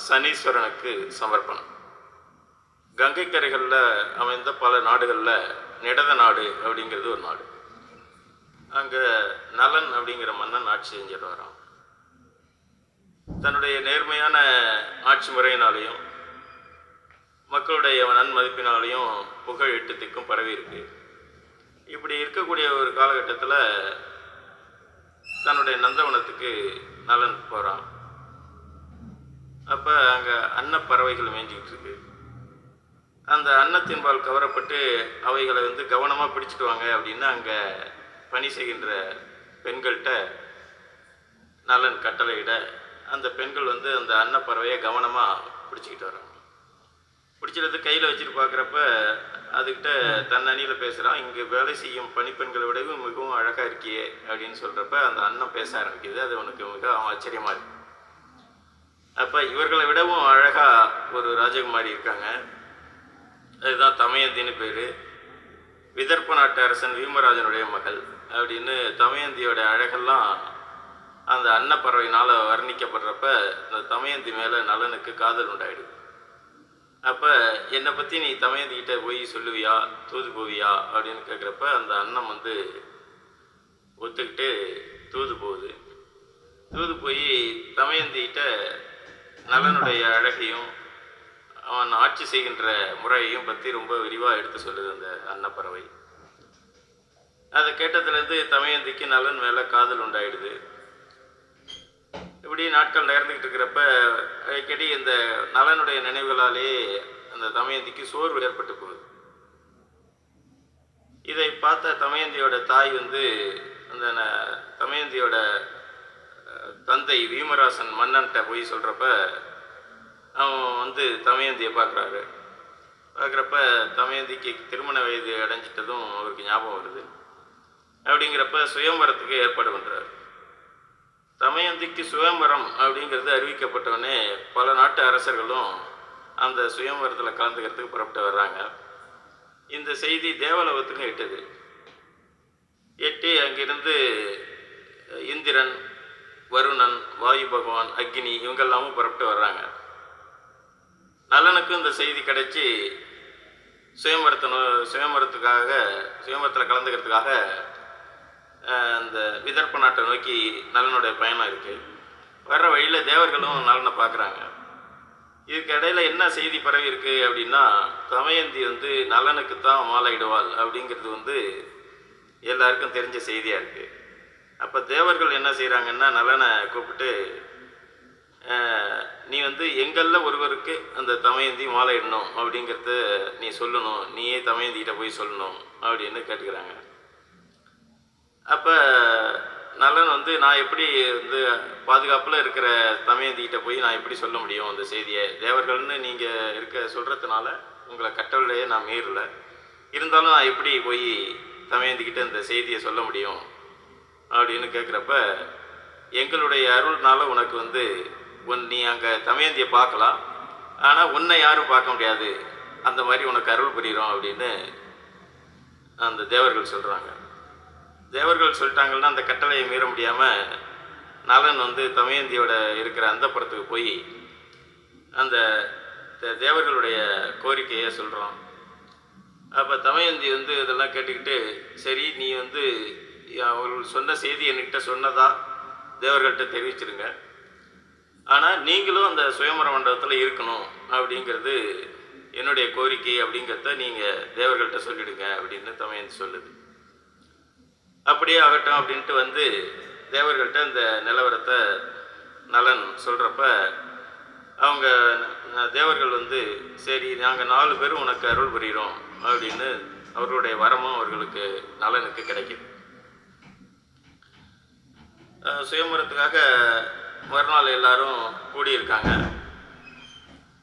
சனீஸ்வரனுக்கு சமர்ப்பணம். கங்கை கரைகளில் அமைந்த பல நாடுகளில் நிடத நாடு அப்படிங்கிறது ஒரு நாடு. அங்கே நலன் அப்படிங்கிற மன்னன் ஆட்சி செஞ்சிட்டு வரான். தன்னுடைய நேர்மையான ஆட்சி முறையினாலையும் மக்களுடைய நன்மதிப்பினாலையும் புகழ் 8 திக்கும் பரவி இருக்கு. இப்படி இருக்கக்கூடிய ஒரு காலகட்டத்தில் தன்னுடைய நந்தவனத்துக்கு நலன் போகிறான். அப்போ அங்கே அன்னப்பறவைகள் மேய்ஞ்சிக்கிட்டு இருக்கு. அந்த அன்னத்தின்பால் கவரப்பட்டு அவைகளை கவனமாக பிடிச்சிட்டு வாங்க அப்படின்னு அங்கே பணி செய்கின்ற பெண்கள்கிட்ட நலன் கட்டளையிட அந்த பெண்கள் அந்த அன்னப்பறவையை கவனமாக பிடிச்சிக்கிட்டு வராங்க. பிடிச்சிட்டு கையில் வச்சுட்டு பார்க்குறப்ப அதுக்கிட்ட தன்னணியில் பேசுகிறான். இங்கே வேலை செய்யும் பணிப்பெண்களை விடவும் மிகவும் அழகாக இருக்கியே அப்படின்னு சொல்கிறப்ப அந்த அன்னம் பேச ஆரம்பிக்குது. அது உனக்கு மிக ஆச்சரியமாக இருக்கு. அப்போ இவர்களை விடவும் அழகாக ஒரு ராஜகுமாரி இருக்காங்க. அதுதான் தமயந்தின்னு பேர். விதர்ப்ப நாட்டு அரசன் வீமராஜனுடைய மகள் அப்படின்னு தமயந்தியோட அழகெல்லாம் அந்த அன்னப்பறவையினால் வர்ணிக்கப்படுறப்ப இந்த தமயந்தி மேலே நலனுக்கு காதல் உண்டாயிடுது. அப்போ என்னை பற்றி நீ தமயந்திக்கிட்ட போய் சொல்லுவியா, தூது போவியா அப்படின்னு கேட்குறப்ப அந்த அன்னம் ஒத்துக்கிட்டு தூது போகுது. தூது போய் தமயந்திக்கிட்ட நலனுடைய அழகையும் அவன் ஆட்சி செய்கின்ற முறையையும் பற்றி ரொம்ப விரிவாக எடுத்து சொல்லுது அந்த அன்னப்பறவை. அதை கேட்டதுலேருந்து தமயந்திக்கு நலன் மேலே காதல் உண்டாயிடுது. இப்படி நாட்கள் நகர்ந்துக்கிட்டு இருக்கிறப்ப அடிக்கடி இந்த நலனுடைய நினைவுகளாலே அந்த தமயந்திக்கு சோர்வு ஏற்பட்டு போகுது. இதை பார்த்த தமயந்தியோட தாய் அந்த தமயந்தியோட தந்தை வீமராசன் மன்னன்கிட்ட போய் சொல்கிறப்ப அவன் தமயந்தியை பார்க்குறப்ப தமயந்திக்கு திருமண வயது அடைஞ்சிட்டதும் அவருக்கு ஞாபகம் வருது. அப்படிங்கிறப்ப சுயம்பரத்துக்கு ஏற்பாடு பண்ணுறாரு. தமயந்திக்கு சுயம்பரம் அப்படிங்கிறது அறிவிக்கப்பட்டவொடனே பல நாட்டு அரசர்களும் அந்த சுயம்பரத்தில் கலந்துக்கிறதுக்கு புறப்பட்டு வர்றாங்க. இந்த செய்தி தேவலோகத்துக்கும் எட்டுது. எட்டி அங்கிருந்து இந்திரன், வருணன், வாயு பகவான், அக்னி இவங்கெல்லாமும் புறப்பட்டு வர்றாங்க. நலனுக்கும் இந்த செய்தி கிடைச்சி சுயம்பரத்தில் கலந்துக்கிறதுக்காக அந்த விதர்ப்ப நாட்டை நோக்கி நலனுடைய பயணம் இருக்குது. வர்ற வழியில் தேவர்களும் நலனை பார்க்குறாங்க. இதுக்கு இடையில் என்ன செய்தி பரவி இருக்கு அப்படின்னா, தமயந்தி நலனுக்கு தான் மாலையிடுவாள் அப்படிங்கிறது எல்லாருக்கும் தெரிஞ்ச செய்தியாக இருக்குது. அப்போ தேவர்கள் என்ன செய்கிறாங்கன்னா நலனை கூப்பிட்டு, நீ எங்களில் ஒருவருக்கு அந்த தமயந்தி மாலையிடணும் அப்படிங்கிறத நீ சொல்லணும், நீயே தமயந்திக்கிட்ட போய் சொல்லணும் அப்படின்னு கேட்டுக்கிறாங்க. அப்போ நலன் நான் எப்படி பாதுகாப்பில் இருக்கிற தமயந்திக்கிட்ட போய் நான் எப்படி சொல்ல முடியும் அந்த செய்தியை? தேவர்கள்னு நீங்கள் சொல்கிறதுனால உங்களை கட்டளையே நான் மீறலை, இருந்தாலும் நான் எப்படி போய் தமயந்திக்கிட்ட இந்த செய்தியை சொல்ல முடியும் அப்படின்னு கேட்குறப்ப, எங்களுடைய அருள்னால உனக்கு நீ அங்கே தமயந்தியை பார்க்கலாம், ஆனால் உன்னை யாரும் பார்க்க முடியாது, அந்த மாதிரி உனக்கு அருள் புரிகிறோம் அப்படின்னு அந்த தேவர்கள் சொல்கிறாங்க. தேவர்கள் சொல்லிட்டாங்கன்னா அந்த கட்டளையை மீற முடியாமல் நலன் தமயந்தியோட இருக்கிற அந்தப்புறத்துக்கு போய் அந்த தேவர்களுடைய கோரிக்கையை சொல்கிறான். அப்போ தமயந்தி இதெல்லாம் கேட்டுக்கிட்டு, சரி நீ அவர்கள் சொன்ன செய்தி என்கிட்ட சொன்னதா தேவர்கள்ட்ட தெரிவிச்சிருங்க, ஆனால் நீங்களும் அந்த சுயம்பர மண்டபத்தில் இருக்கணும் அப்படிங்கிறது என்னுடைய கோரிக்கை அப்படிங்கிறத நீங்கள் தேவர்கள்ட்ட சொல்லிடுங்க அப்படின்னு தமயந்தி சொல்லுது. அப்படியே ஆகட்டும் அப்படின்ட்டு தேவர்கள்ட்ட இந்த நிலவரத்தை நலன் சொல்கிறப்ப அவங்க தேவர்கள் சரி நாங்கள் 4 பேரும் உனக்கு அருள் புரிகிறோம் அப்படின்னு அவர்களுடைய வரமும் அவர்களுக்கு நலனுக்கு கிடைக்குது. சுயம்பரத்துக்காக மறுநாள் எல்லாரும் கூடியிருக்காங்க.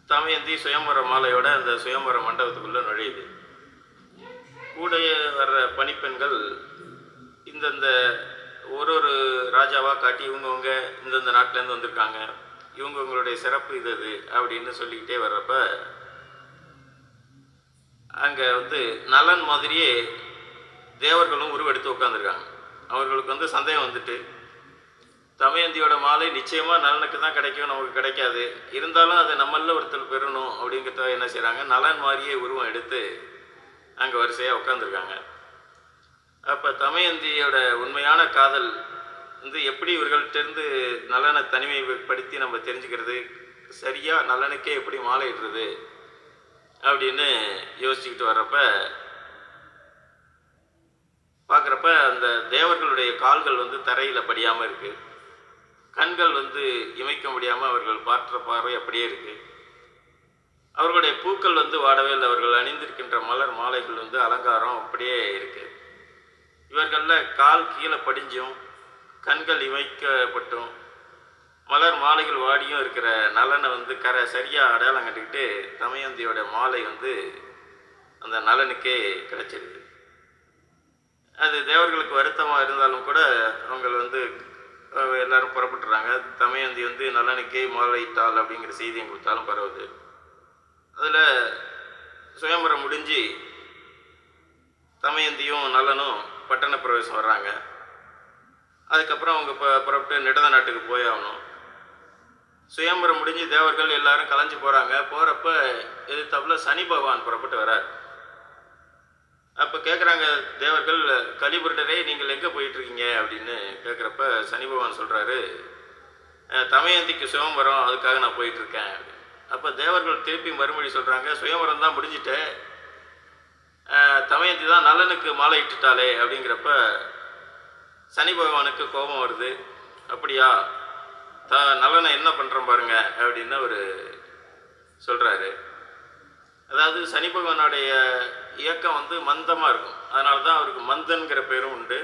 தமயந்தி சுயம்பர மாலையோட அந்த சுயம்பர மண்டபத்துக்குள்ளே நுழையுது. கூட வர்ற பணிப்பெண்கள் இந்தந்த ஒரு ராஜாவாக காட்டி இவங்கவுங்க இந்தந்த நாட்டிலேருந்து வந்திருக்காங்க, இவங்களுடைய சிறப்பு இது அப்படின்னு சொல்லிக்கிட்டே வர்றப்ப அங்கே நலன் மாதிரியே தேவர்களும் உருவெடுத்து உட்காந்துருக்காங்க. அவர்களுக்கு சந்தேகம் தமயந்தியோட மாலை நிச்சயமாக நலனுக்கு தான் கிடைக்கும், நமக்கு கிடைக்காது. இருந்தாலும் அதை நம்மள ஒருத்தர் பெறணும் அப்படிங்கிறத என்ன செய்கிறாங்க, நலன் மாதிரியே உருவம் எடுத்து அங்கே வரிசையாக உட்காந்துருக்காங்க. அப்போ தமயந்தியோட உண்மையான காதல் வந்து எப்படி இவர்கள்ட்டேருந்து நலனை தனிமைப்படுத்தி நம்ம தெரிஞ்சுக்கிறது, சரியாக நலனுக்கே எப்படி மாலை இடுறது அப்படின்னு யோசிச்சுக்கிட்டு வர்றப்ப பார்க்குறப்ப அந்த தேவர்களுடைய கால்கள் வந்து தரையில் படியாமல் இருக்குது, கண்கள் வந்து இமைக்க முடியாமல் அவர்கள் பார்க்குற பார்வை அப்படியே இருக்குது, அவர்களுடைய பூக்கள் வந்து வாடவே இல்லை, அவர்கள் அணிந்திருக்கின்ற மலர் மாலைகள் வந்து அலங்காரம் அப்படியே இருக்குது. இவர்களில் கால் கீழே படிஞ்சும் கண்கள் இமைக்கப்பட்டும் மலர் மாலைகள் வாடியும் இருக்கிற நலனை வந்து சரியாக அடையாளம் கண்டுக்கிட்டு தமயந்தியோட மாலை வந்து அந்த நலனுக்கே கிடைச்சிருது. அது தேவர்களுக்கு வருத்தமாக இருந்தாலும் கூட அவங்க வந்து எல்லாரும் புறப்பட்டுறாங்க. தமயந்தி வந்து நலனுக்கே மாலையிட்டாள் அப்படிங்கிற செய்தியை கொடுத்தாலும் பரவுது. அதில் சுயம்பரம் முடிஞ்சு தமயந்தியும் நலனும் பட்டண பிரவேசம் வர்றாங்க. அதுக்கப்புறம் அவங்க புறப்பட்டு நிடத நாட்டுக்கு போய் ஆகணும். சுயம்பரம் முடிஞ்சு தேவர்கள் எல்லாரும் கலைஞ்சு போகிறாங்க. போகிறப்ப எதிர்த்தாப்புல சனி பகவான் புறப்பட்டு வர்றார். அப்போ கேட்குறாங்க தேவர்கள், கலிபுருடரே நீங்கள் எங்கே போயிட்டுருக்கீங்க அப்படின்னு கேட்குறப்ப சனி பகவான் சொல்கிறாரு, தமயந்திக்கு சுயம்பரம், அதுக்காக நான் போயிட்டுருக்கேன். அப்போ தேவர்கள் திருப்பி மறுமொழி சொல்கிறாங்க, சுயம்பரம் தான் முடிஞ்சிட்டேன், தமயந்தி தான் நலனுக்கு மாலை இட்டுட்டாளே அப்படிங்கிறப்ப சனி பகவானுக்கு கோபம் வருது. அப்படியா, நலனை என்ன பண்ணுறோம் பாருங்க அப்படின்னு அவர் சொல்கிறாரு. அதாவது சனி பகவானுடைய இயக்கம் வந்து மந்தமாக இருக்கும், அதனால தான் அவருக்கு மந்தன்கிற பேரும் உண்டு.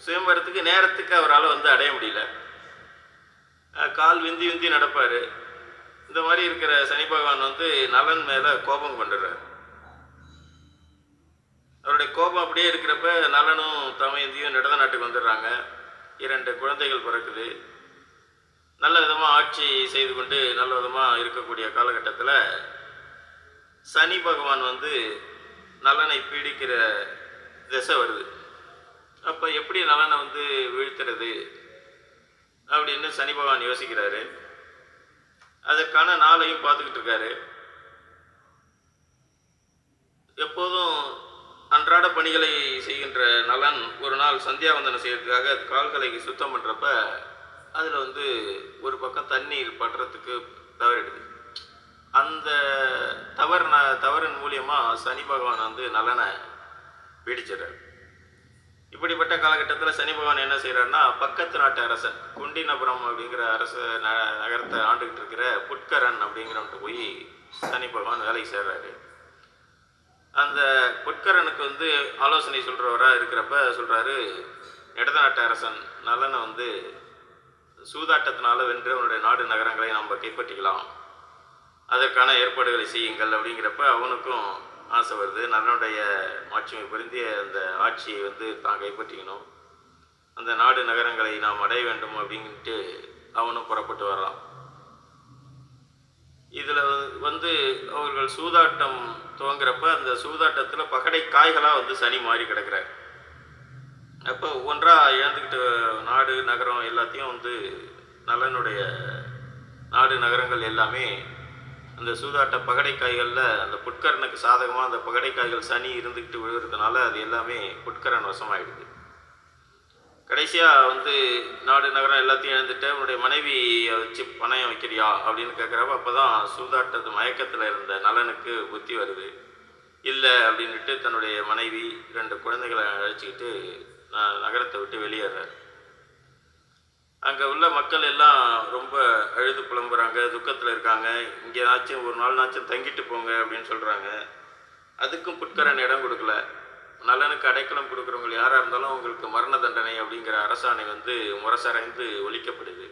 சுயம்பரத்துக்கு நேரத்துக்கு அவரால் வந்து அடைய முடியல, கால் விந்தி விந்தி நடப்பார். இந்த மாதிரி இருக்கிற சனி பகவான் வந்து நலன் மேலே கோபம் கொண்டுறார். அவருடைய கோபம் அப்படியே இருக்கிறப்ப நலனும் தமயந்தியும் நிடத நாட்டுக்கு வந்துடுறாங்க. 2 குழந்தைகள் பிறக்குது. நல்ல விதமாக ஆட்சி செய்து கொண்டு நல்ல விதமாக இருக்கக்கூடிய காலகட்டத்தில் சனி பகவான் வந்து நலனை பீடிக்கிற திசை வருது. அப்போ எப்படி நலனை வந்து வீழ்த்துறது அப்படின்னு சனி பகவான் யோசிக்கிறாரு. அதற்கான நாளையும் பார்த்துக்கிட்டு இருக்காரு. எப்போதும் அன்றாட பணிகளை செய்கின்ற நலன் ஒரு நாள் சந்தியாவந்தனம் செய்யறதுக்காக கால்களை சுத்தம் பண்ணுறப்ப அதில் வந்து ஒரு பக்கம் தண்ணீர் படுறதுக்கு தவறிடுது. அந்த தவறின் மூலியமாக சனி பகவான் வந்து நலனை பீடிச்சிடறார். இப்படிப்பட்ட காலகட்டத்தில் சனி பகவான் என்ன செய்கிறாருன்னா, பக்கத்து நாட்டு அரசன் குண்டினபுரம் அப்படிங்கிற நகரத்தை ஆண்டுகிட்டு இருக்கிற புட்கரன் அப்படிங்கிறவன்ட்டு போய் சனி பகவான் வேலைக்கு சேர்றாரு. அந்த புட்கரனுக்கு வந்து ஆலோசனை சொல்கிறவராக இருக்கிறப்ப சொல்கிறாரு, இடத நாட்டு அரசன் நலனை வந்து சூதாட்டத்தினால வென்று அவனுடைய நாடு நகரங்களை நம்ம கைப்பற்றிக்கலாம், அதற்கான ஏற்பாடுகளை செய்யுங்கள் அப்படிங்கிறப்ப அவனுக்கும் ஆசை வருது. நலனுடைய ஆட்சிமை பொருந்திய அந்த ஆட்சியை வந்து தான் கைப்பற்றிக்கணும், அந்த நாடு நகரங்களை நாம் அடைய வேண்டும் அப்படின்ட்டு அவனும் புறப்பட்டு வர்றான். இதில் வந்து அவர்கள் சூதாட்டம் துவங்குறப்ப அந்த சூதாட்டத்தில் பகடை காய்களாக வந்து சனி மாறி கிடக்கிறார். அப்போ ஒவ்வொன்றாக இழந்துக்கிட்டு நாடு நகரம் எல்லாத்தையும் வந்து நலனுடைய நாடு நகரங்கள் எல்லாமே அந்த சூதாட்ட பகடை காய்களில் அந்த புட்கரனுக்கு சாதகமாக அந்த பகடை காய்கள் சனி இருந்துக்கிட்டு விழுகிறதுனால அது எல்லாமே புட்கரன் வசமாயிடுது. கடைசியாக வந்து நாடு நகரம் எல்லாத்தையும் இழந்துட்டு அவனுடைய மனைவியை வச்சு பணம் வைக்கிறியா அப்படின்னு கேட்குறப்ப அப்போ தான் சூதாட்டத்து மயக்கத்தில் இருந்த நலனுக்கு புத்தி வருது. இல்லை அப்படின்ட்டு தன்னுடைய மனைவி 2 குழந்தைகளை அழைச்சிக்கிட்டு நகரத்தை விட்டு வெளியேறார். அங்கே உள்ள மக்கள் எல்லாம் ரொம்ப அழுது புலம்புறாங்க, துக்கத்தில் இருக்காங்க. இங்கேனாச்சும் ஒரு நாள்னாச்சும் தங்கிட்டு போங்க அப்படின்னு சொல்கிறாங்க. அதுக்கும் புட்கரன் இடம் கொடுக்கல. நலனுக்கு அடைக்கலம் கொடுக்குறவங்க யாராக இருந்தாலும் அவங்களுக்கு மரண தண்டனை அப்படிங்கிற அரசாணை வந்து முரசறைந்து ஒழிக்கப்படுது.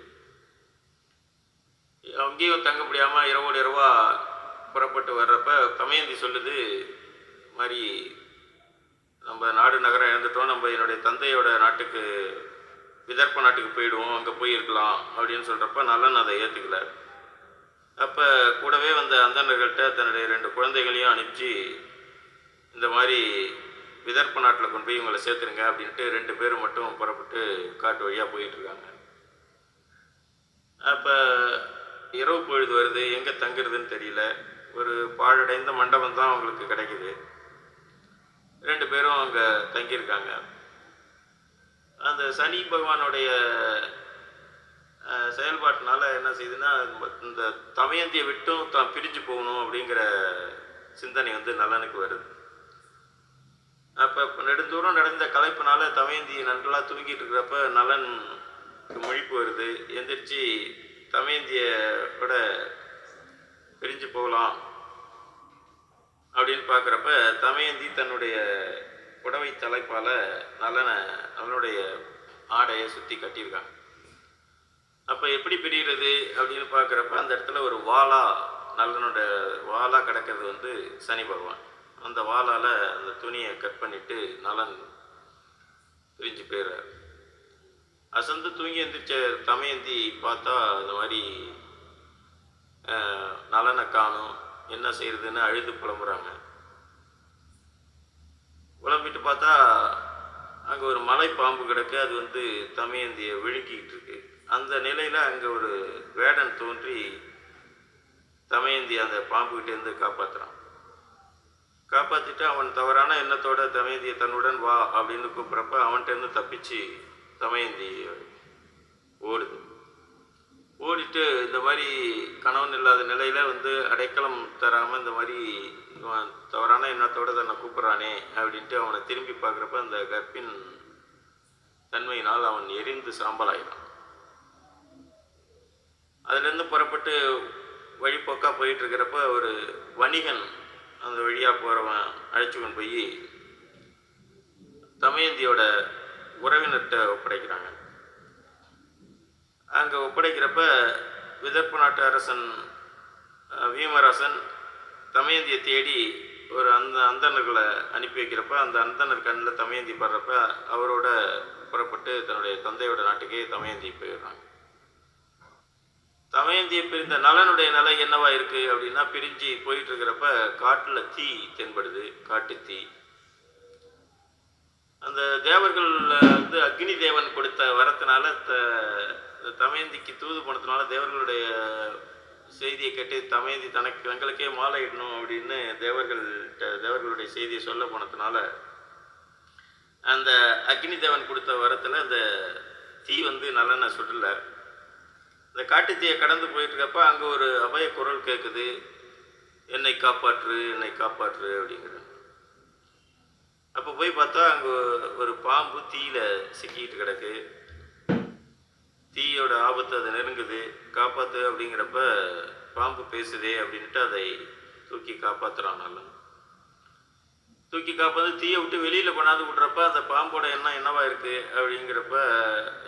அங்கேயும் தங்க முடியாமல் இரவோடு இரவாக புறப்பட்டு வர்றப்ப தமயந்தி சொல்லுது, மாதிரி நம்ம நாடு நகரம் இழந்துட்டோம், நம்ம என்னுடைய தந்தையோட நாட்டுக்கு விதர்ப்ப நாட்டுக்கு போயிடுவோம், அங்கே போயிருக்கலாம் அப்படின்னு சொல்கிறப்ப நலன் அதை ஏற்றுக்கல. அப்போ கூடவே வந்த அந்தணர்கள்ட்ட தன்னுடைய 2 குழந்தைகளையும் அனுப்பிச்சு இந்த மாதிரி விதர்ப்ப நாட்டில் கொண்டு போய் இவங்களை சேர்த்துருங்க அப்படின்ட்டு 2 பேரும் மட்டும் புறப்பட்டு காட்டு வழியாக போயிட்டுருக்காங்க. அப்போ இரவு பொழுது வருது, எங்கே தங்குறதுன்னு தெரியல. ஒரு பாழடைந்த மண்டபம் தான் அவங்களுக்கு கிடைக்குது. 2 பேரும் அங்கே தங்கியிருக்காங்க. அந்த சனி பகவானுடைய செயல்பாட்டினால என்ன செய்யுதுன்னா, இந்த தமயந்தியை விட்டும் தான் பிரிஞ்சு போகணும் அப்படிங்கிற சிந்தனை வந்து நலனுக்கு வருது. அப்போ நெடுந்தூரம் நடந்த களைப்பினால தமயந்தி நன்றாக தூங்கிட்டு இருக்கிறப்ப நலன் முழிப்பு வருது. எந்திரிச்சு தமயந்தியோட பிரிஞ்சு போகலாம் அப்படின்னு பார்க்குறப்ப தமயந்தி தன்னுடைய புடவை தலைப்பால் நலனுடைய ஆடையை சுற்றி கட்டியிருக்காங்க. அப்போ எப்படி பிரிகிறது அப்படின்னு பார்க்குறப்ப அந்த இடத்துல ஒரு நலனோட வாலா கிடக்கிறது வந்து சனி பகவான். அந்த வாளால் அந்த துணியை கட் பண்ணிவிட்டு நலன் பிரிஞ்சு போயிடுறார். அசந்து தூங்கி எந்திரிச்ச தமயந்தி பார்த்தா இந்த மாதிரி நலனை காணும், என்ன செய்யறதுன்னு அழுது புலம்புறாங்க. புலம்பிட்டு பார்த்தா அங்கே ஒரு மலை பாம்பு கிடக்கு. அது வந்து தமயந்தியை விழுங்கிக்கிட்டு இருக்கு. அந்த நிலையில் அங்கே ஒரு வேடன் தோன்றி தமயந்தி அந்த பாம்புகிட்டேருந்து காப்பாற்றுறான். காப்பாற்றிட்டு அவன் தவறான எண்ணத்தோட தமயந்தியை தன்னுடன் வா அப்படின்னு கூப்பிட்றப்ப அவன்கிட்டருந்து தப்பிச்சு தமயந்தி ஓடுது. ஓடிட்டு இந்த மாதிரி கணவன் இல்லாத நிலையில் வந்து அடைக்கலம் தராமல் இந்த மாதிரி இவன் தவறான எண்ணத்தோடு தன்னை கூப்பிட்றானே அப்படின்ட்டு அவனை திரும்பி பார்க்குறப்ப அந்த கற்பின் தன்மையினால் அவன் எரிந்து சாம்பலாயிடான். அதுலேருந்து புறப்பட்டு வழிபோக்காக போயிட்டு இருக்கிறப்ப ஒரு வணிகன் அந்த வழியாக போகிறவன் அழைச்சிக்கொண்டு போய் தமயந்தியோட உறவினர்கிட்ட ஒப்படைக்கிறாங்க. அங்கே ஒப்படைக்கிறப்ப விதர்ப்ப நாட்டு அரசன் வீமராசன் தமயந்தியை தேடி ஒரு அந்தணர்களை அனுப்பி வைக்கிறப்ப அந்த அந்தணர் கண்ணில் தமயந்தி படுறப்ப அவரோட புறப்பட்டு தன்னுடைய தந்தையோட நாட்டுக்கே தமயந்தி போயிடுறாங்க. தமயந்தியை பிரிந்த நலனுடைய நிலை என்னவா இருக்குது அப்படின்னா, பிரிஞ்சு போயிட்டு இருக்கிறப்ப காட்டில் தீ தென்படுது, காட்டு தீ. அந்த தேவர்கள் வந்து அக்னி தேவன் கொடுத்த வரத்தினால தமயந்திக்கு தூது போனதுனால தேவர்களுடைய செய்தியை கேட்டு தமயந்தி தங்களுக்கே மாலை இடணும் அப்படின்னு தேவர்களுடைய செய்தியை சொல்ல போனதுனால அந்த அக்னி தேவன் கொடுத்த வரத்தில் அந்த தீ வந்து நலனை சுடலை. இந்த காட்டுத்தீயை கடந்து போயிட்டு இருக்கப்ப அங்கே ஒரு அபய குரல் கேட்குது, என்னை காப்பாற்று என்னை காப்பாற்று அப்படிங்கிற. அப்போ போய் பார்த்தா அங்கே ஒரு பாம்பு தீயில சிக்கிட்டு கிடக்கு. தீயோட ஆபத்து அதை நெருங்குது. காப்பாற்று அப்படிங்கிறப்ப பாம்பு பேசுதே அப்படின்ட்டு அதை தூக்கி காப்பாற்றுறான். நல்லா தூக்கி காப்பாற்று தீயை விட்டு வெளியில் கொண்டாந்து விட்றப்ப அந்த பாம்போட எண்ணம் என்னவா இருக்குது அப்படிங்கிறப்ப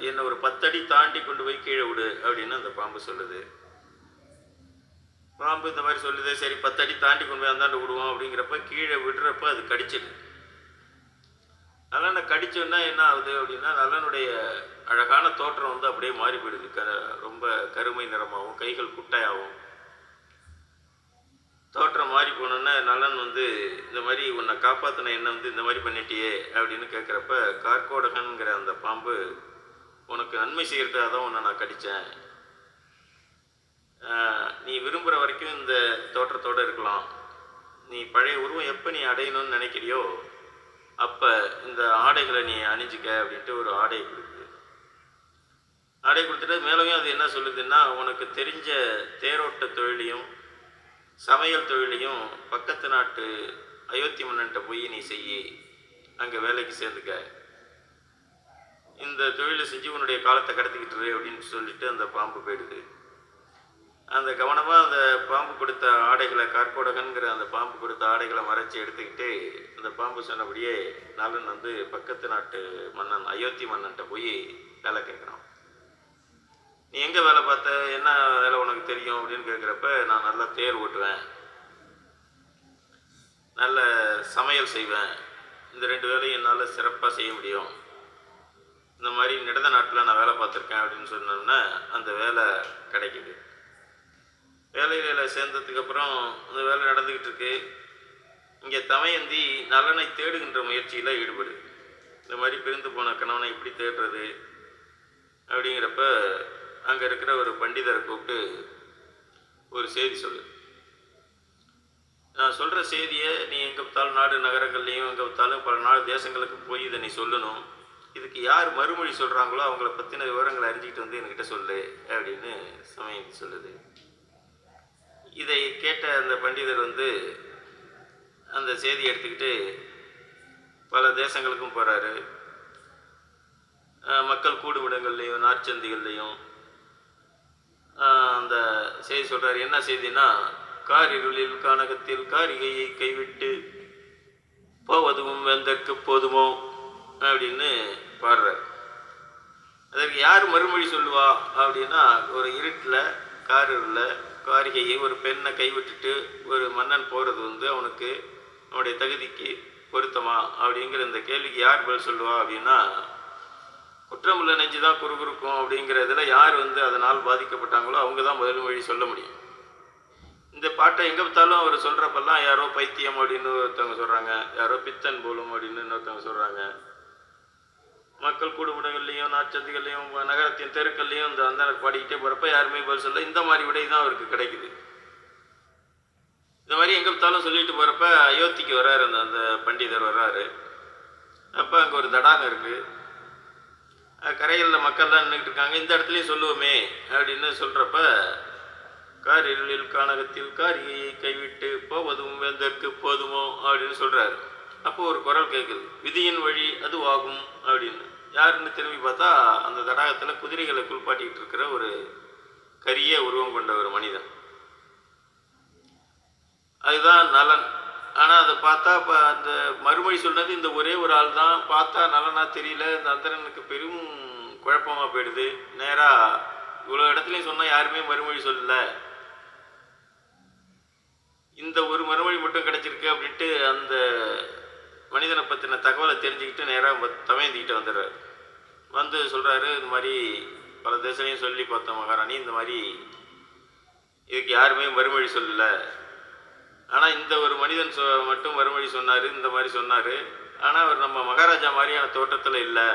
என்னை ஒரு 10 அடி தாண்டி கொண்டு போய் கீழே விடு அப்படின்னு அந்த பாம்பு சொல்லுது. பாம்பு இந்த மாதிரி சொல்லுது. சரி 10 அடி தாண்டி கொண்டு போய் அந்தாண்டு விடுவோம் அப்படிங்கிறப்ப கீழே விடுறப்ப அது கடிச்சிடுது. நலனை கடிச்சோன்னா என்ன ஆகுது அப்படின்னா, நலனுடைய அழகான தோற்றம் வந்து அப்படியே மாறி போயிடுது. ரொம்ப கருமை நிறமாகவும் கைகள் குட்டையாகவும் தோற்றம் மாறி போனோன்னா நலன் வந்து இந்த மாதிரி உன்னை காப்பாற்றின என்ன வந்து இந்த மாதிரி பண்ணிட்டியே அப்படின்னு கேட்குறப்ப கார்கோடகன்கிற அந்த பாம்பு, உனக்கு நன்மை செய்கிறதுக்காக தான் உன்னை நான் கடித்தேன். நீ விரும்புகிற வரைக்கும் இந்த தோற்றத்தோடு இருக்கலாம். நீ பழைய உருவம் எப்போ நீ அடையணும்னு நினைக்கிறியோ அப்போ இந்த ஆடைகளை நீ அணிஞ்சிக்க அப்படின்ட்டு ஒரு ஆடையை கொடுக்குது. ஆடை கொடுத்துட்டு மேலும் அது என்ன சொல்லுதுன்னா, உனக்கு தெரிஞ்ச தேரோட்ட தொழிலையும் சமையல் தொழிலையும் பக்கத்து நாட்டு அயோத்தி மன்னன்ட்ட போய் நீ செய்யி, அங்கே வேலைக்கு சேர்ந்துக்க. இந்த தொழிலை செஞ்சு உன்னுடைய காலத்தை கடத்திக்கிட்டு அப்படின்னு சொல்லிட்டு அந்த பாம்பு போயிடுது. அந்த கவனமாக அந்த பாம்பு கொடுத்த ஆடைகளை, கார்கோடகன்கிற அந்த பாம்பு கொடுத்த ஆடைகளை மறைச்சி எடுத்துக்கிட்டு அந்த பாம்பு சொன்னபடியே நலன் வந்து பக்கத்து நாட்டு மன்னன் அயோத்தி மன்னன்ட்ட போய் வேலை கேட்குறான். நீ எங்கே வேலை பார்த்த, என்ன வேலை உனக்கு தெரியும் அப்படின்னு கேட்குறப்ப, நான் நல்லா தேர் ஓட்டுவேன், நல்ல சமையல் செய்வேன், இந்த 2 வேலையும் என்னால் சிறப்பாக செய்ய முடியும், இந்த மாதிரி நடந்த நாட்டில் நான் வேலை பார்த்துருக்கேன் அப்படின்னு சொன்னோன்னா அந்த வேலை கிடைக்குது. வேலையில் சேர்ந்ததுக்கப்புறம் அந்த வேலை நடந்துக்கிட்டு இருக்கு. இங்கே தமயந்தி நலனை தேடுகின்ற முயற்சியில் ஈடுபடு. இந்த மாதிரி பிரிந்து போன கணவனை எப்படி தேடுறது அப்படிங்கிறப்ப அங்கே இருக்கிற ஒரு பண்டிதரை கூப்பிட்டு ஒரு செய்தி சொல்லு. நான் சொல்கிற செய்தியை நீ எங்கே பார்த்தாலும் நாடு நகரங்கள்லேயும் எங்கே பார்த்தாலும் பல நாடு தேசங்களுக்கு போய் இதை நீ சொல்லணும். இதுக்கு யார் மறுமொழி சொல்கிறாங்களோ அவங்கள பற்றின விவரங்களை அறிஞ்சிக்கிட்டு வந்து என்கிட்ட சொல்லு அப்படின்னு சமயம் சொல்லுது. இதை கேட்ட அந்த பண்டிதர் வந்து அந்த செய்தியை எடுத்துக்கிட்டு பல தேசங்களுக்கும் போகிறாரு. மக்கள் கூடுமிடங்கள்லேயும் நாற்சந்திகள்லேயும் அந்த செய்தி சொல்கிறார். என்ன செய்தின்னா, காரிருளில் கானகத்தில் காரிகையை கைவிட்டு போவதும் வெந்தற்கு போதுமோ அப்படின்னு பாடுறார். அதற்கு யார் மறுமொழி சொல்லுவா அப்படின்னா, ஒரு இருட்டில் காரிருளில் காரிகையை ஒரு பெண்ணை கைவிட்டுட்டு ஒரு மன்னன் போகிறது வந்து அவனுக்கு அவனுடைய தகுதிக்கு பொருத்தமா அப்படிங்கிற இந்த கேள்விக்கு யார் பதில் சொல்லுவா அப்படின்னா, குற்றமுள்ள நெஞ்சு தான் குறுகுறுக்கும் அப்படிங்கிறதுல யார் வந்து அதனால் பாதிக்கப்பட்டாங்களோ அவங்க தான் முதல் மொழி சொல்ல முடியும். இந்த பாட்டை எங்கே பார்த்தாலும் அவர் சொல்கிறப்பெல்லாம் யாரோ பைத்தியம் அப்படின்னு ஒருத்தவங்க சொல்கிறாங்க, யாரோ பித்தன் போலும் அப்படின்னு இன்னொருத்தவங்க சொல்கிறாங்க. மக்கள் கூடுமிடங்கள்லையும் நாற்சந்திகள்லையும் நகரத்தின் தெருக்கள்லையும் இந்த அந்தனர் பாடிக்கிட்டே போகிறப்ப யாருமே பதில் சொல்ல. இந்த மாதிரி விடை தான் அவருக்கு கிடைக்குது. இந்த மாதிரி எங்கே பார்த்தாலும் சொல்லிட்டு போகிறப்ப அயோத்திக்கு வர்றாரு அந்த பண்டிதர் வர்றாரு. அப்போ அங்கே ஒரு தடாகம் இருக்குது. கரைகளில் மக்கள்லாம் நின்றுட்டு இருக்காங்க. இந்த இடத்துலையும் சொல்லுவோமே அப்படின்னு சொல்கிறப்ப, கார் இருளில் கானகத்தில் காரிகையை கைவிட்டு போவதும் வெந்தற்கு போதுமோ அப்படின்னு சொல்கிறாரு. அப்போ ஒரு குரல் கேட்குது, விதியின் வழி அதுவாகும் அப்படின்னு. யாருன்னு திரும்பி பார்த்தா அந்த தடாகத்தில் குதிரைகளை குளிப்பாட்டிக்கிட்டு இருக்கிற ஒரு கரிய உருவம் கொண்ட ஒரு மனிதன். அதுதான் நலன். ஆனால் அதை பார்த்தா இப்போ அந்த மறுமொழி சொன்னது இந்த ஒரே ஒரு ஆள் தான். பார்த்தா நலனா தெரியல. இந்த அந்தரனுக்கு பெரும் குழப்பமாக போயிடுது. நேராக இவ்வளோ இடத்துலையும் சொன்னால் யாருமே மறுமொழி சொல்லலை, இந்த ஒரு மறுமொழி மட்டும் கிடச்சிருக்கு அப்படின்ட்டு அந்த மனிதனை பற்றின தகவலை தெரிஞ்சுக்கிட்டு நேராக தமயந்திக்கிட்ட வந்துடுறாரு. வந்து சொல்கிறாரு, இந்த மாதிரி பல தேசங்களையும் சொல்லி பார்த்தோம் மகாராணி, இந்த மாதிரி இதுக்கு யாருமே மறுமொழி சொல்லலை. ஆனால் இந்த ஒரு மனிதன் மட்டும் மறுமொழி சொன்னார், இந்த மாதிரி சொன்னார். ஆனால் அவர் நம்ம மகாராஜா மாதிரியான தோற்றத்தில் இல்லை.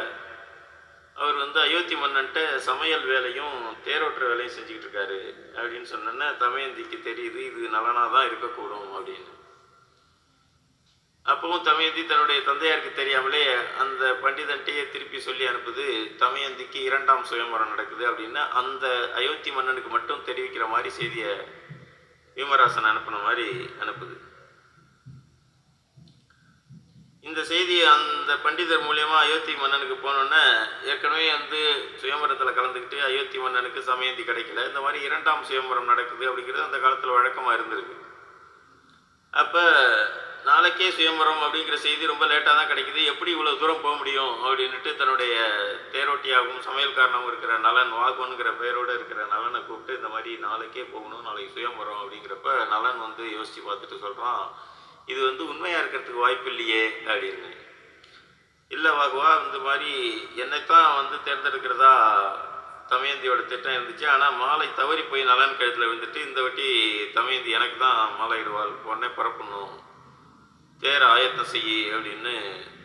அவர் வந்து அயோத்தி மன்னன்ட்ட சமையல் வேலையும் தேரோட்டுற வேலையும் செஞ்சுக்கிட்டு இருக்காரு அப்படின்னு சொன்னோன்னே தமயந்திக்கு தெரியுது இது நலனாக தான் இருக்கக்கூடும் அப்படின்னு. அப்பவும் தமயந்தி தன்னுடைய தந்தையாருக்கு தெரியாமலே அந்த பண்டிதன்ட்டையே திருப்பி சொல்லி அனுப்புது, தமயந்திக்கு 2ஆம் சுயம்வரம் நடக்குது அப்படின்னு. அந்த அயோத்தி மன்னனுக்கு மட்டும் தெரிவிக்கிற மாதிரி செய்தியை வீமராசன் அனுப்பின மாதிரி அனுப்புது. இந்த செய்தி அந்த பண்டிதர் மூலியமாக அயோத்தி மன்னனுக்கு போனோன்னே, ஏற்கனவே வந்து சுயம்பரத்தில் கலந்துக்கிட்டு அயோத்தி மன்னனுக்கு சமயந்தி கிடைக்கல, இந்த மாதிரி 2ஆம் சுயம்பரம் நடக்குது அப்படிங்கிறது அந்த காலத்தில் வழக்கமாக இருந்திருக்கு. அப்போ நாளைக்கே சுயம்பரம் அப்படிங்கிற செய்தி ரொம்ப லேட்டாக தான் கிடைக்குது. எப்படி இவ்வளோ தூரம் போக முடியும் அப்படின்ட்டு தன்னுடைய தேரோட்டியாகவும் சமையல்காரனாகவும் இருக்கிற நலன், வாகுவனுங்கிற பெயரோடு இருக்கிற நலனை கூப்பிட்டு இந்த மாதிரி நாளைக்கே போகணும், நாளைக்கு சுயம்பரம் அப்படிங்கிறப்ப நலன் வந்து யோசித்து பார்த்துட்டு சொல்கிறான், இது வந்து உண்மையாக இருக்கிறதுக்கு வாய்ப்பு இல்லையே அப்படின்னு. இல்லை வாகுவா, இந்த மாதிரி என்னைத்தான் வந்து தேர்ந்தெடுக்கிறதா தமயந்தியோட திட்டம் இருந்துச்சு. ஆனால் மாலை தவறி போய் நலன் கழுத்தில் விழுந்துட்டு இந்த வாட்டி தமயந்தி எனக்கு தான் மாலையிடுவாள், உடனே பரப்பணும், தேர ஆயத்தம் செய்ய அப்படின்னு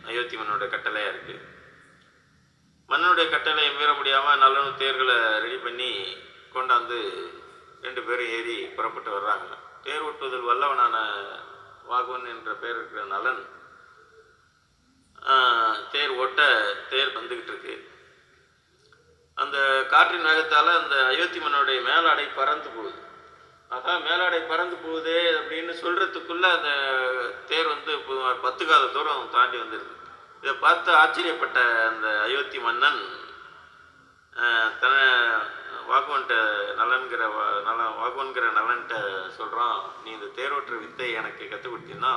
அயோத்தி மன்னனுடைய கட்டளையாக இருக்குது. மன்னனுடைய கட்டளையை மீற முடியாமல் நலனும் தேர்களை ரெடி பண்ணி கொண்டாந்து 2 பேரும் ஏறி புறப்பட்டு வர்றாங்க. தேர் ஓட்டுவதில் வல்லவனான வாகுவன் என்ற பெயர் இருக்கிற நலன் தேர் ஓட்ட தேர் வந்துக்கிட்டு இருக்கு. அந்த காற்றின் வேகத்தால் அந்த அயோத்தி மன்னனுடைய மேலாடை பறந்து போகுது. மேலாடை பறந்து போகுது அப்படின்னு சொல்கிறதுக்குள்ளே அந்த தேர் வந்து 10 காத தூரம் தாண்டி வந்துடுது. இதை பார்த்து ஆச்சரியப்பட்ட அந்த அயோத்தி மன்னன் வாகுவன்கிட்ட வாகுவன்கிற நலன்கிட்ட சொல்கிறான், நீ இந்த தேரோட்டுற வித்தை எனக்கு கற்றுக் கொடுத்தீங்கன்னா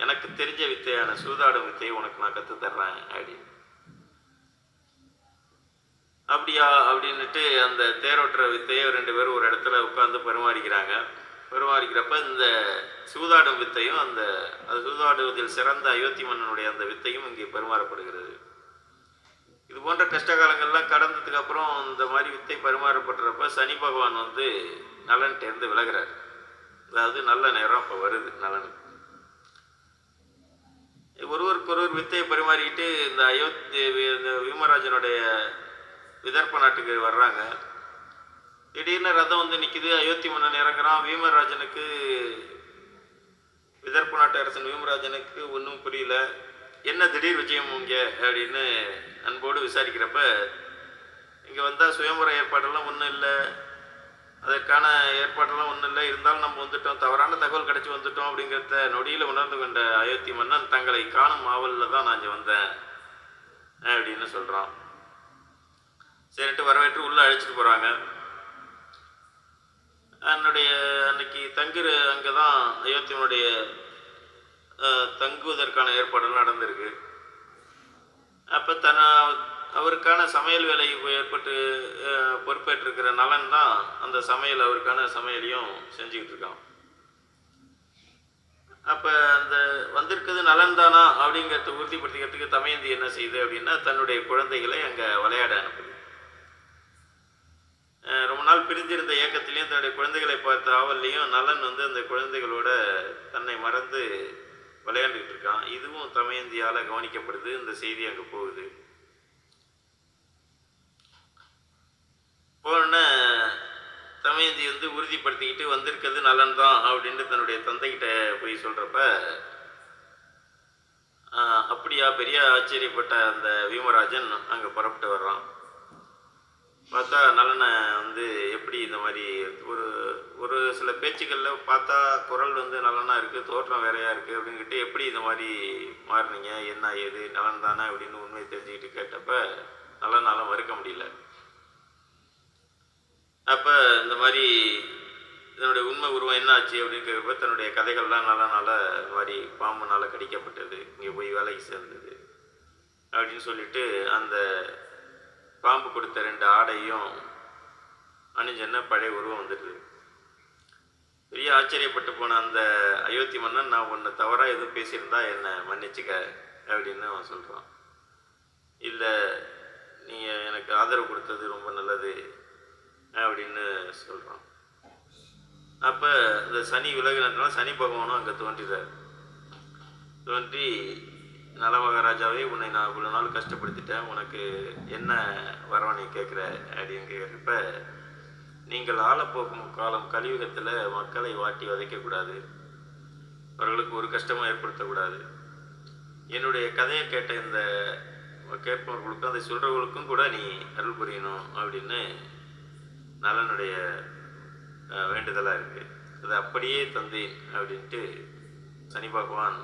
எனக்கு தெரிஞ்ச வித்தையான சூதாடும் வித்தையை உனக்கு நான் கற்றுத்தர்றேன் அப்படின்னு. அப்படியா அப்படின்ட்டு அந்த தேரோட்டுற வித்தையை 2 பேரும் ஒரு இடத்துல உட்காந்து பரிமாறிக்கிறப்ப இந்த சூதாடும் வித்தையும் அது சூதாடுவதில் சிறந்த அயோத்தி மன்னனுடைய அந்த வித்தையும் இங்கே பரிமாறப்படுகிறது. இது போன்ற கஷ்ட காலங்கள்லாம் கடந்ததுக்கு அப்புறம் இந்த மாதிரி வித்தை பரிமாறப்படுறப்ப சனி பகவான் வந்து நலன்கிட்டேருந்து விலகிறார். அதாவது நல்ல நேரம் இப்போ வருது நலனுக்கு. ஒருவருக்கொருவர் வித்தையை பரிமாறிக்கிட்டு இந்த வீமராஜனுடைய விதர்ப்ப நாட்டுக்கு வர்றாங்க. திடீர்னு ரதம் வந்து நிற்கிது. அயோத்தி மன்னன் இறங்குறான். வீமராஜனுக்கு, விதர்ப்ப நாட்டு அரசன் வீமராஜனுக்கு ஒன்றும் புரியல. என்ன திடீர் விஜயம் இங்கே அப்படின்னு அன்போடு விசாரிக்கிறப்ப, இங்கே வந்தால் சுயம்பர ஏற்பாடெல்லாம் ஒன்றும் இல்லை, அதற்கான ஏற்பாடெல்லாம் ஒன்றும் இல்லை, இருந்தாலும் நம்ம வந்துட்டோம், தவறான தகவல் கிடச்சி வந்துட்டோம் அப்படிங்கிறத நொடியில் உணர்ந்து கொண்ட அயோத்தி மன்னன் தங்களை காணும் ஆவலில் தான் நான் இங்கே வந்தேன் அப்படின்னு சொல்கிறான். சரிட்டு வரவேற்று உள்ளே அழைச்சிட்டு போகிறாங்க. என்னுடைய அன்னைக்கு அங்கே தான் அயோத்தியனுடைய தங்குவதற்கான ஏற்பாடெல்லாம் நடந்திருக்கு. அப்போ அவருக்கான சமையல் வேலை ஏற்பட்டு பொறுப்பேற்றிருக்கிற நலன் தான் அந்த சமையல், அவருக்கான சமையலையும் செஞ்சுக்கிட்டு இருக்கான். அப்போ அந்த வந்திருக்கிறது நலன் தானா அப்படிங்கிறத உறுதிப்படுத்திக்கிறதுக்கு தமயந்தி என்ன செய்யுது அப்படின்னா, தன்னுடைய குழந்தைகளை அங்கே விளையாட அனுப்புது. ரொம்ப நாள் பிரிஞ்சிருந்த இயக்கத்திலையும் தன்னுடைய குழந்தைகளை பார்த்த ஆவல்லையும் நலன் வந்து அந்த குழந்தைகளோட தன்னை மறந்து விளையாண்டுக்கிட்டு இருக்கான். இதுவும் தமயந்தியால் கவனிக்கப்படுது. இந்த செய்தி அங்கே போகுது. போன தமயந்தி வந்து உறுதிப்படுத்திக்கிட்டு வந்திருக்கிறது நலன் தான் அப்படின்ட்டு தன்னுடைய தந்தைகிட்ட போய் சொல்கிறப்ப, அப்படியா, பெரிய ஆச்சரியப்பட்ட அந்த வீமராஜன் அங்கே புறப்பட்டு வர்றான். பார்த்தா நலனை வந்து எப்படி இந்த மாதிரி ஒரு ஒரு சில பேச்சுக்களில் பார்த்தா குரல் வந்து நலனாக இருக்குது, தோற்றம் வேறையாக இருக்குது அப்படின்கிட்டு, எப்படி இந்த மாதிரி மாறினீங்க, என்ன ஏது, நலன் தானே அப்படின்னு உண்மையை தெரிஞ்சுக்கிட்டு கேட்டப்ப நலனால மறுக்க முடியல. அப்போ இந்த மாதிரி இதனுடைய உண்மை உருவம் என்ன ஆச்சு அப்படின்னு கேட்கப்ப, தன்னுடைய கதைகள்லாம் நலனால இந்த மாதிரி பாம்புனால் கடிக்கப்பட்டது, இங்கே போய் வேலைக்கு சேர்ந்தது அப்படின்னு சொல்லிட்டு அந்த பாம்பு கொடுத்த 2 ஆடையும் அணிஞ்சன பழைய உருவம் வந்துடுது. பெரிய ஆச்சரியப்பட்டு போன அந்த அயோத்தி மன்னன், நான் ஒன்று தவறாக எதுவும் பேசியிருந்தா என்னை மன்னிச்சுக்க அப்படின்னு அவன் சொல்கிறான். இல்லை, நீங்கள் எனக்கு ஆதரவு கொடுத்தது ரொம்ப நல்லது அப்படின்னு சொல்கிறான். அப்போ இந்த சனி விலகினதுனால சனி பகவானும் அங்கே தோன்றிறார். தோன்றி, நல மகாராஜாவே, உன்னை நான் இவ்வளோ நாள் கஷ்டப்படுத்திட்டேன், உனக்கு என்ன வரவன் நீ கேட்குற அப்படின்னு கேட்குறப்ப, நீங்கள் ஆளப்போக்கும் காலம் கலியுகத்தில் மக்களை வாட்டி வதைக்கக்கூடாது, அவர்களுக்கு ஒரு கஷ்டமும் ஏற்படுத்தக்கூடாது. என்னுடைய கதையை கேட்ட இந்த கேட்பவர்களுக்கும் அதை சொல்கிறவர்களுக்கும் கூட நீ அருள் புரியணும் அப்படின்னு நலனுடைய வேண்டுதலாக இருக்குது. அது அப்படியே தந்தேன் அப்படின்ட்டு சனி பகவான்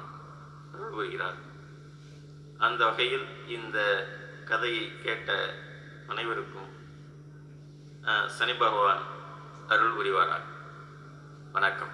அருள் புரிகிறார். அந்த வகையில் இந்த கதையை கேட்ட அனைவருக்கும் சனி பகவான் அருள் புரிவாரார். வணக்கம்.